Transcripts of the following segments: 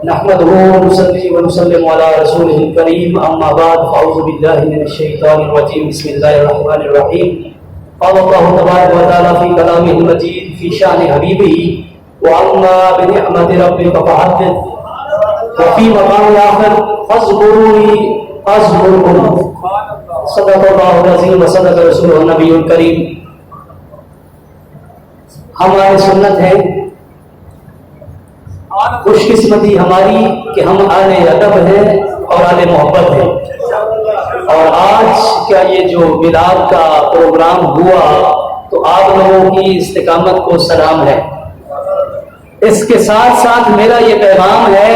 نحمده ونصلي ونسلم على رسوله الكريم اما بعد فاعوذ بالله من الشيطان الرجيم بسم الله الرحمن الرحيم قال الله تبارك وتعالى في كلامه المجيد في شأن حبيبه واما بنعمة ربك فحدث وفي مقام آخر فاذكروني اذكركم صدق الله العظيم وصدق رسوله النبي الكريم. ہماری سنت ہے، خوش قسمتی ہماری کہ ہم اہل ادب ہیں اور اہل محبت ہیں. اور آج کا یہ جو میلاد کا پروگرام ہوا تو آپ لوگوں کی استقامت کو سلام ہے. اس کے ساتھ ساتھ میرا یہ پیغام ہے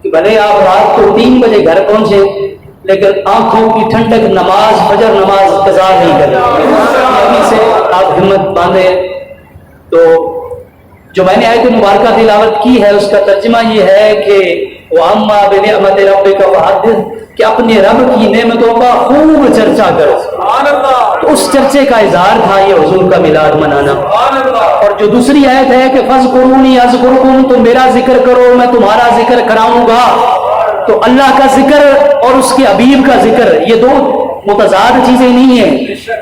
کہ بھلے آپ رات کو 3 بجے گھر پہنچے لیکن آنکھوں کی ٹھنڈک نماز فجر نماز قضا نہیں کریں. ابھی سے آپ ہمت باندھیں. تو جو میں نے آیت مبارکہ تلاوت کی ہے اس کا ترجمہ یہ ہے کہ وَأَمَّا بِنِعْمَةِ رَبِّكَ فَحَدِّثْ، کہ اپنے رب کی نعمتوں کا خوب چرچا کرو. تو اس چرچے کا اظہار تھا یہ حضور کا میلاد منانا. اور جو دوسری آیت ہے کہ فَاذْكُرُونِي أَذْكُرْكُمْ، تم میرا ذکر کرو میں تمہارا ذکر کراؤں گا. تو اللہ کا ذکر اور اس کے حبیب کا ذکر یہ دو متضاد چیزیں نہیں ہیں،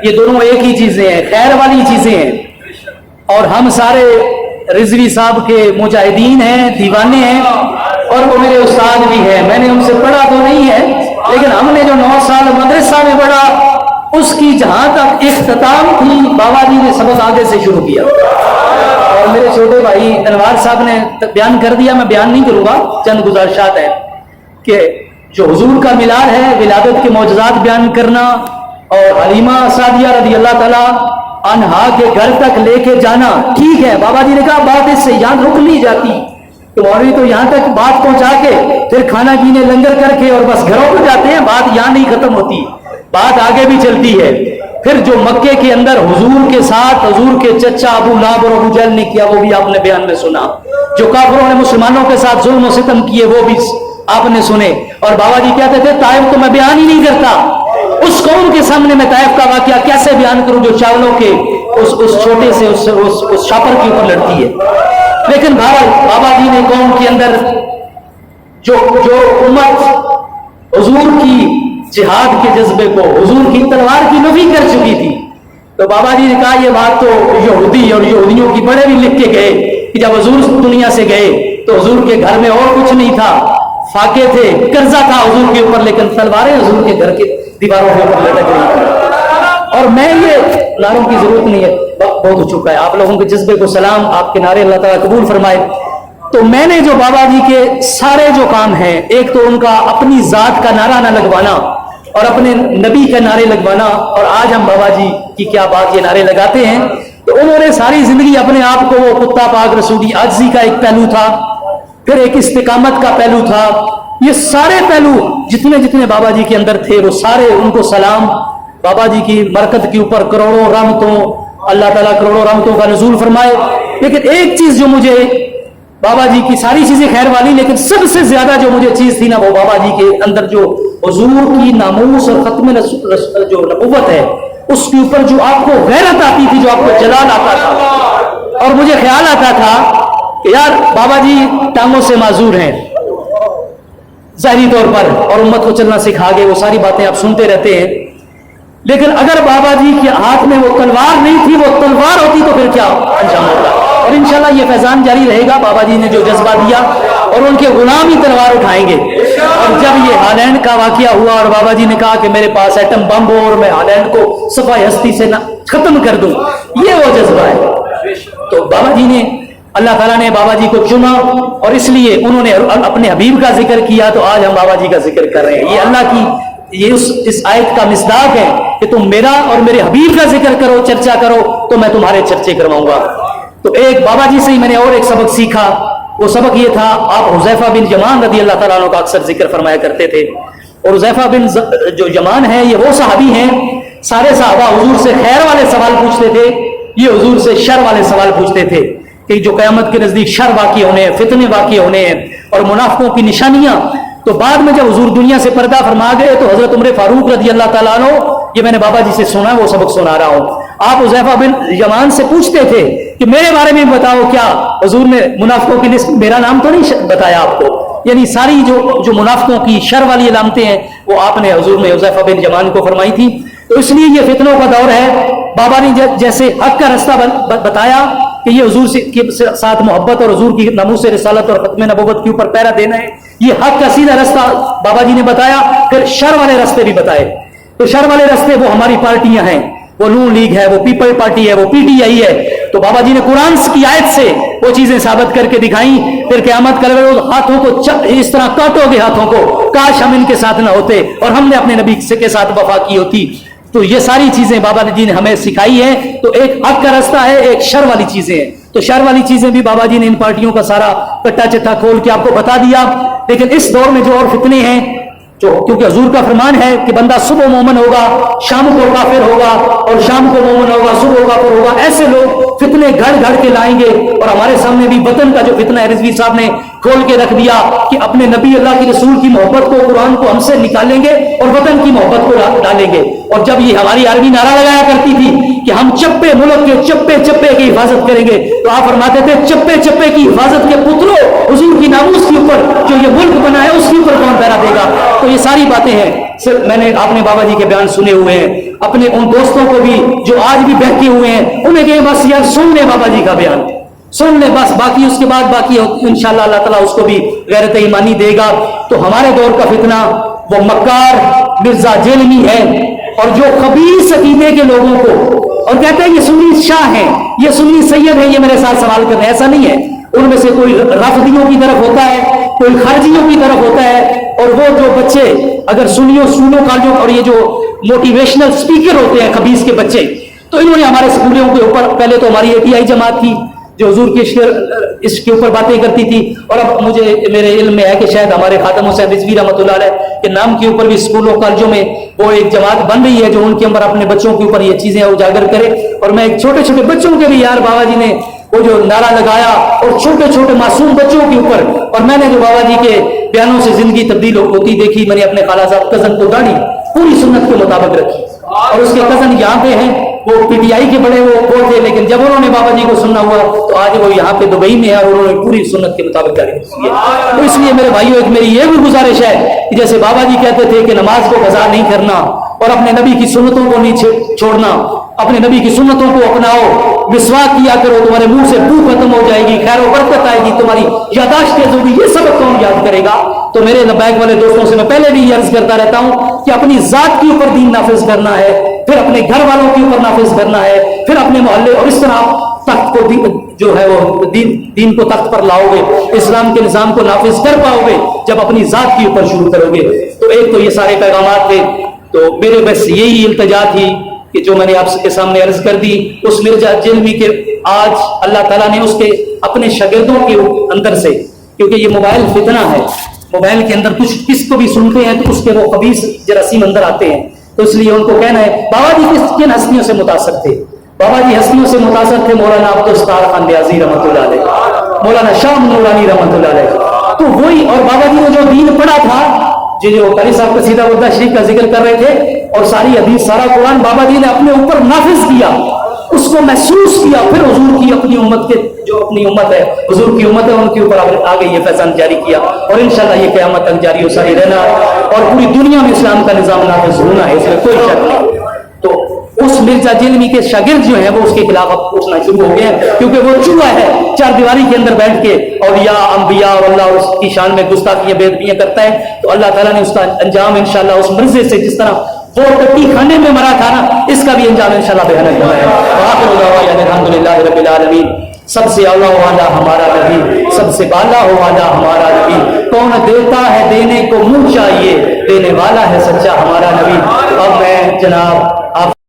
یہ دونوں ایک ہی چیزیں ہیں، خیر والی چیزیں ہیں. اور ہم سارے رضوی صاحب کے مجاہدین ہیں، دیوانے ہیں، اور وہ میرے استاد بھی ہیں. میں نے ان سے پڑھا تو نہیں ہے لیکن ہم نے جو 9 سال مدرسہ میں پڑھا اس کی جہاں تک اختتام تھی بابا جی نے سبق آگے سے شروع کیا. اور میرے چھوٹے بھائی انوار صاحب نے بیان کر دیا، میں بیان نہیں کروں گا، چند گزارشات ہیں کہ جو حضور کا میلاد ہے ولادت کے معجزات بیان کرنا اور حلیمہ سعدیہ رضی اللہ تعالی عنہا کے گھر تک لے کے جانا. ٹھیک ہے، بابا جی نے کہا بات اس سے یہاں رک نہیں جاتی تو مولوی تو یہاں تک بات پہنچا کے پھر کھانا پینے لنگر کر کے اور بس گھروں پہ جاتے ہیں. بات یہاں نہیں ختم ہوتی، بات آگے بھی چلتی ہے. پھر جو مکے کے اندر حضور کے ساتھ حضور کے چچا ابو لہب اور ابو جہل نے کیا وہ بھی آپ نے بیان میں سنا. جو کافروں نے مسلمانوں کے ساتھ ظلم و ستم کیے وہ بھی آپ نے سنے. اور بابا جی کہتے تھے طائف تو میں بیان ہی نہیں کرتا، اس قوم کے سامنے میں طائف کا واقعہ کیسے بیان کروں جو چاولوں کے اس چھوٹے سے اس شاپر کے اوپر لڑتی ہے. لیکن بابا جی نے قوم کے اندر جو امت حضور کی جہاد کے جذبے کو حضور کی تلوار کی نفی کر چکی تھی تو بابا جی نے کہا یہ بات تو یہودی اور یہودیوں کی بڑے بھی لکھ کے گئے کہ جب حضور دنیا سے گئے تو حضور کے گھر میں اور کچھ نہیں تھا، فاقے تھے، قرضہ تھا حضور کے اوپر، لیکن تلواریں حضور کے گھر کے دیواروں کے اوپر لٹک رہی تھی. اور میں یہ نعروں کی ضرورت نہیں ہے، وقت بہت ہو چکا ہے. آپ لوگوں کے جذبے کو سلام، آپ کے نعرے اللہ تعالیٰ قبول فرمائے. تو میں نے جو بابا جی کے سارے جو کام ہیں، ایک تو ان کا اپنی ذات کا نعرہ نہ لگوانا اور اپنے نبی کا نعرے لگوانا، اور آج ہم بابا جی کی کیا بات یہ نعرے لگاتے ہیں. تو انہوں نے ساری زندگی اپنے آپ کو وہ کتا پاک رسولی عاجزی کا ایک پہلو تھا، پھر ایک استقامت کا پہلو تھا. یہ سارے پہلو جتنے بابا جی کے اندر تھے وہ سارے ان کو سلام. بابا جی کی برکت کے اوپر کروڑوں رحمتوں، اللہ تعالیٰ کروڑوں رحمتوں کا نزول فرمائے. لیکن ایک چیز جو مجھے بابا جی کی ساری چیزیں خیر والی، لیکن سب سے زیادہ جو مجھے چیز تھی نا وہ بابا جی کے اندر جو حضور کی ناموس اور ختم جو نبوت ہے اس کے اوپر جو آپ کو غیرت آتی تھی، جو آپ کو جلال آتا تھا. اور مجھے خیال آتا تھا کہ یار بابا جی ٹانگوں سے معذور ہیں ظاہری طور پر اور امت کو چلنا سکھا گئے، وہ ساری باتیں آپ سنتے رہتے ہیں. لیکن اگر بابا جی کے ہاتھ میں وہ تلوار نہیں تھی، وہ تلوار ہوتی تو پھر کیا انجام ہوتا. اور انشاءاللہ یہ فیضان جاری رہے گا. بابا جی نے جو جذبہ دیا اور ان کے غلام ہی تلوار اٹھائیں گے. اور جب یہ ہالینڈ کا واقعہ ہوا اور بابا جی نے کہا کہ میرے پاس ایٹم بم ہو اور میں ہالینڈ کو صفحہ ہستی سے ختم کر دوں، یہ وہ جذبہ ہے. تو بابا جی نے اللہ تعالیٰ نے بابا جی کو چنا اور اس لیے انہوں نے اپنے حبیب کا ذکر کیا. تو آج ہم بابا جی کا ذکر کر رہے ہیں. یہ اللہ کی اس آیت کا مصداق ہے کہ تم میرا اور میرے حبیب کا ذکر کرو، چرچا کرو تو میں تمہارے چرچے کرواؤں گا. تو ایک بابا جی سے ہی میں نے اور ایک سبق سیکھا. وہ سبق یہ تھا، آپ حذیفہ بن یمان رضی اللہ تعالیٰ عنہ کا اکثر ذکر فرمایا کرتے تھے. اور حذیفہ بن جو یمان ہے یہ وہ صحابی ہیں، سارے صحابہ حضور سے خیر والے سوال پوچھتے تھے، یہ حضور سے شر والے سوال پوچھتے تھے کہ جو قیامت کے نزدیک شر واقع ہونے ہیں، فتنے واقع ہونے ہیں اور منافقوں کی نشانیاں. تو بعد میں جب حضور دنیا سے پردہ فرما گئے تو حضرت عمر فاروق رضی اللہ تعالیٰ عنہ، یہ میں نے بابا جی سے سنا ہے وہ سبق سنا رہا ہوں، آپ حذیفہ بن یمان سے پوچھتے تھے کہ میرے بارے میں بتاؤ، کیا حضور نے منافقوں کی لسٹ میرا نام تو نہیں بتایا آپ کو؟ یعنی ساری جو منافقوں کی شر والی علامتیں ہیں وہ آپ نے حضور نے حذیفہ بن یمان کو فرمائی تھی. تو اس لیے یہ فتنوں کا دور ہے. بابا نے جیسے حق کا رستہ بتایا کہ یہ حضور کے ساتھ محبت اور حضور کی ناموس رسالت اور ختم نبوت کے اوپر پیرا دینا ہے, یہ حق کا سیدھا رستہ بابا جی نے بتایا. پھر شر والے رستے بھی بتائے. تو شر والے رستے وہ ہماری پارٹیاں ہیں, وہ نون لیگ ہے, وہ پیپل پارٹی ہے, وہ پی ٹی آئی ہے. تو بابا جی نے قرآن کی آیت سے وہ چیزیں ثابت کر کے دکھائیں. پھر قیامت کل ہاتھوں کو اس طرح کاٹو گے ہاتھوں کو, کاش ہم ان کے ساتھ نہ ہوتے اور ہم نے اپنے نبی کے ساتھ وفا کی ہوتی. تو یہ ساری چیزیں بابا جی نے ہمیں سکھائی ہیں. تو ایک حق کا رستہ ہے, ایک شر والی چیزیں ہیں. تو شر والی چیزیں بھی بابا جی نے ان پارٹیوں کا سارا کٹا چٹا کھول کے آپ کو بتا دیا. لیکن اس دور میں جو اور فتنے ہیں, کیونکہ حضور کا فرمان ہے کہ بندہ صبح مومن ہوگا, شام کو کافر ہوگا, اور شام کو مومن ہوگا, صبح کافر ہوگا. ایسے لوگ فتنے گھڑ گھڑ کے لائیں گے. اور ہمارے سامنے بھی وطن کا جو فتنہ ہے رضوی صاحب نے کھول کے رکھ دیا کہ اپنے نبی اللہ کے رسول کی محبت کو, قرآن کو ہم سے نکالیں گے اور وطن کی محبت کو ڈالیں گے. اور جب یہ ہماری آرمی نعرہ لگایا کرتی تھی کہ ہم چپے ملک کے چپے چپے کی حفاظت کریں گے, تو آپ فرماتے تھے چپے چپے کی حفاظت کے پتلوں, حضور کی ناموس کے اوپر جو یہ ملک بنا ہے اس کے اوپر کون پہرا دے گا. تو یہ ساری باتیں ہیں. آپ نے بابا جی کے بیان سنے ہوئے ہیں. اپنے ان دوستوں کو بھی جو آج بھی بہکے ہوئے ہیں, انہیں کہیں بس یار سن لے بابا جی کا بیان, سن لے بس, باقی اس کے بعد باقی انشاءاللہ اللہ تعالیٰ اس کو بھی غیرت ایمانی دے گا. تو ہمارے دور کا فتنہ وہ مکار مرزا جیلمی ہے, اور جو خبیث عقیدے کے لوگوں کو, اور کہتے ہیں یہ سنی شاہ ہیں, یہ سنی سید ہیں, یہ میرے ساتھ سوال کرتے ہیں. ایسا نہیں ہے. ان میں سے کوئی رافضیوں کی طرف ہوتا ہے, کوئی خارجیوں کی طرف ہوتا ہے. اور وہ جو بچے اگر سنیوں کالجوں اور یہ جو موٹیویشنل سپیکر ہوتے ہیں خبیث کے بچے, تو انہوں نے ہمارے اسکولوں کے اوپر, پہلے تو ہماری ATI جماعت تھی جو حضور کے اس کے اوپر باتیں کرتی تھی, اور اب مجھے میرے علم میں ہے کہ شاید ہمارے خاتم حسین رضوی رحمۃ اللہ علیہ کے نام کے اوپر بھی اسکولوں کالجوں میں وہ ایک جماعت بن رہی ہے جو ان کے اندر اپنے بچوں کے اوپر یہ چیزیں اجاگر کرے. اور میں چھوٹے چھوٹے بچوں کے بھی یار بابا جی نے وہ جو نعرہ لگایا, اور چھوٹے چھوٹے معصوم بچوں کے اوپر, اور میں نے جو بابا جی کے بیانوں سے زندگی تبدیل ہوتی دیکھی. میں نے اپنے خالہ صاحب کزن کو داڑھی پوری سنت کے مطابق رکھی, اور اس کے کزن یہاں پہ ہیں, وہ PTI کے بڑے وہ تھے, لیکن جب انہوں نے بابا جی کو سننا ہوا تو آج وہ یہاں پہ دبئی میں ہے, اور انہوں نے پوری سنت کے مطابق داڑھی رکھی ہے. تو اس لیے میرے بھائیوں ایک میری یہ بھی گزارش ہے کہ جیسے بابا جی کہتے تھے کہ نماز کو قضا نہیں کرنا, اور اپنے نبی کی سنتوں کو نہیں چھوڑنا, اپنے نبی کی سنتوں کو اپناؤ, مسواک کیا کرو, تمہارے منہ سے بو ختم ہو جائے گی, خیر و برکت آئے گی, تمہاری یاداشت تیز ہوگی, یہ سبق کون یاد کرے گا. تو میرے لبیک والے دوستوں سے میں پہلے بھی یہ عرض کرتا رہتا ہوں کہ اپنی ذات کے اوپر دین نافذ کرنا ہے, پھر اپنے گھر والوں کے اوپر نافذ کرنا ہے, پھر اپنے محلے, اور اس طرح تخت کو جو ہے وہ دین کو تخت پر لاؤ گے, اسلام کے نظام کو نافذ کر پاؤ گے جب اپنی ذات کے اوپر شروع کرو گے. تو ایک تو یہ سارے پیغامات تھے. تو میرے بس یہی التجا تھی کہ جو میں نے آپ کے سامنے عرض کر دی. اس مرزا جیلمی کے آج اللہ تعالیٰ نے اس کے اپنے شاگردوں کے اندر سے, کیونکہ یہ موبائل فتنہ ہے, موبائل کے اندر کچھ کس کو بھی سنتے ہیں تو اس کے وہ خبیث جراثیم اندر آتے ہیں. تو اس لیے ان کو کہنا ہے بابا جی کن ہستیوں سے متاثر تھے. بابا جی ہستیوں سے متاثر تھے مولانا عبدالستار خان نیازی رحمۃ اللہ علیہ, مولانا شاہ نورانی رحمۃ اللہ علیہ. تو وہی, اور بابا جی نے جو دین پڑھا تھا, جو قاری صاحب کا سیدھا وردہ شریف کا ذکر کر رہے تھے, اور ساری حدیث سارا قرآن بابا جی نے اپنے اوپر نافذ کیا, اس کو محسوس کیا. پھر حضور کی اپنی امت کے, جو اپنی امت ہے حضور کی امت ہے, ان کے اوپر آگے یہ فیضان جاری کیا, اور انشاءاللہ یہ قیامت تک جاری و ساری رہنا, اور پوری دنیا میں اسلام کا نظام نافذ ہونا ہے, اس میں کوئی شک نہیں. تو اس مرزا جیلمی کے شاگرد جو ہیں وہ اس کے خلاف اب پوچھنا شروع ہو گئے ہیں, کیونکہ وہ چوہا ہے چار دیواری کے اندر بیٹھ کے اولیاء انبیاء اور اللہ اس کی شان میں گستاخیاں بے ادبیاں کرتا ہے. تو اللہ تعالیٰ نے اس کا انجام انشاءاللہ اس مرزے سے, جس طرح وہ ٹٹی خانے میں مرا تھا نا, اس کا بھی انجام انشاءاللہ بیان ہونا ہے. وآخر دعوانا الحمدللہ رب العالمین. سب سے اعلیٰ والا ہمارا نبی, سب سے بالا والا ہمارا نبی, کون دیتا ہے دینے کو منہ چاہیے, دینے والا ہے سچا ہمارا نبی. اب میں جناب آپ